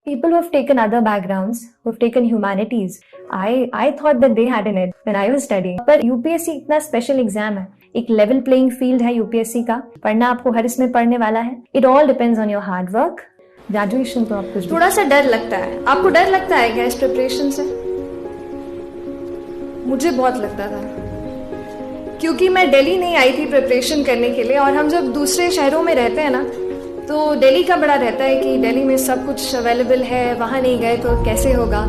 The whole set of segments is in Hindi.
People who have taken other backgrounds, who have taken humanities, I thought that they had in it when I was studying. पर यूपीएससी इतना स्पेशल एग्जाम है, एक लेवल प्लेइंग फील्ड है यूपीएससी का, पढ़ना आपको हर इसमें पढ़ने वाला है. It all depends on your hard work. Graduation तो आप कुछ थोड़ा सा डर लगता है. आपको डर लगता है क्या इस प्रिपरेशन से? मुझे बहुत लगता था, क्योंकि मैं दिल्ली नहीं आई थी प्रिपरेशन करने के लिए, और हम जब दूसरे शहरों में रहते हैं ना, तो दिल्ली का बड़ा रहता है कि दिल्ली में सब कुछ अवेलेबल है, वहाँ नहीं गए तो कैसे होगा.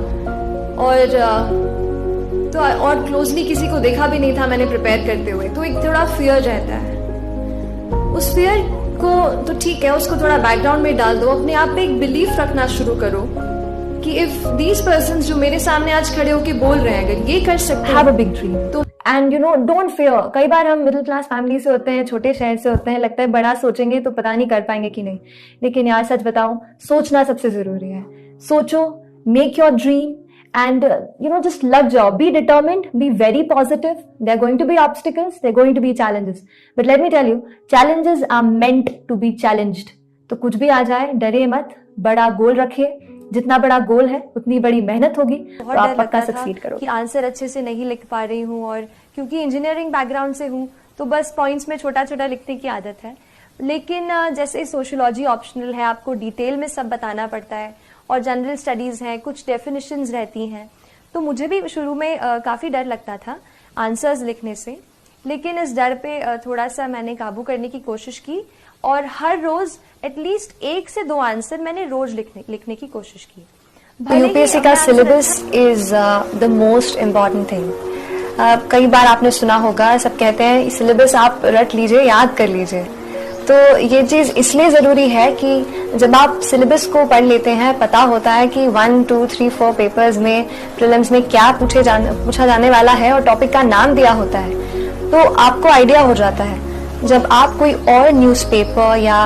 और क्लोजली किसी को देखा भी नहीं था मैंने प्रिपेयर करते हुए, तो एक थोड़ा फियर रहता है. उस फियर को तो ठीक है, उसको थोड़ा बैकग्राउंड में डाल दो, अपने आप पे एक बिलीफ रखना शुरू करो कि इफ दीज पर्सन्स जो मेरे सामने आज खड़े होके बोल रहे हैं, अगर ये कर सकते हैं, हैव अ बिग ड्रीम. तो and you know don't fear. कई बार हम मिडिल क्लास फैमिली से होते हैं, छोटे शहर से होते हैं, लगता है बड़ा सोचेंगे तो पता नहीं कर पाएंगे कि नहीं. लेकिन यार सच बताऊं, सोचना सबसे जरूरी है. सोचो, make your dream, and just love job, be determined, be very positive. There are going to be obstacles, there are going to be challenges, but let me tell you, challenges are meant to be challenged. तो कुछ भी आ जाए डरे मत, बड़ा गोल रखिए. जितना बड़ा गोल है उतनी बड़ी मेहनत होगी, तो आप पक्का सक्सीड करोगे. कि आंसर अच्छे से नहीं लिख पा रही हूँ, और क्योंकि इंजीनियरिंग बैकग्राउंड से हूँ तो बस पॉइंट्स में छोटा छोटा लिखने की आदत है. लेकिन जैसे सोशियोलॉजी ऑप्शनल है, आपको डिटेल में सब बताना पड़ता है, और जनरल स्टडीज हैं, कुछ डेफिनेशंस रहती हैं, तो मुझे भी शुरू में काफ़ी डर लगता था आंसर्स लिखने से. लेकिन इस डर पे थोड़ा सा मैंने काबू करने की कोशिश की, और हर रोज एटलीस्ट 1 से 2 आंसर मैंने रोज लिखने की कोशिश की. यूपीएससी का syllabus is the most important thing. कई बार आपने सुना होगा, सब कहते हैं सिलेबस आप रट लीजिए, याद कर लीजिए. तो ये चीज इसलिए जरूरी है कि जब आप सिलेबस को पढ़ लेते हैं, पता होता है कि 1, 2, 3, 4 पेपर्स में, प्रीलिम्स में क्या पूछा जाने वाला है, और टॉपिक का नाम दिया होता है, तो आपको आइडिया हो जाता है. जब आप कोई और न्यूज़पेपर या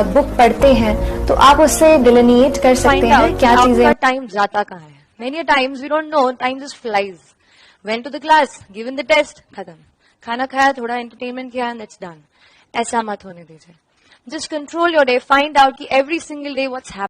बुक पढ़ते हैं तो आप उससे डिलिनिएट कर सकते हैं क्या चीजें. टाइम जाता कहाँ है. Many times we don't know, time just flies. Went to the class, given the test, खत्म. खाना खाया, थोड़ा एंटरटेनमेंट किया, एंड इट्स डन. ऐसा मत होने दीजिए. Just control your day, find out कि every single day what's happening.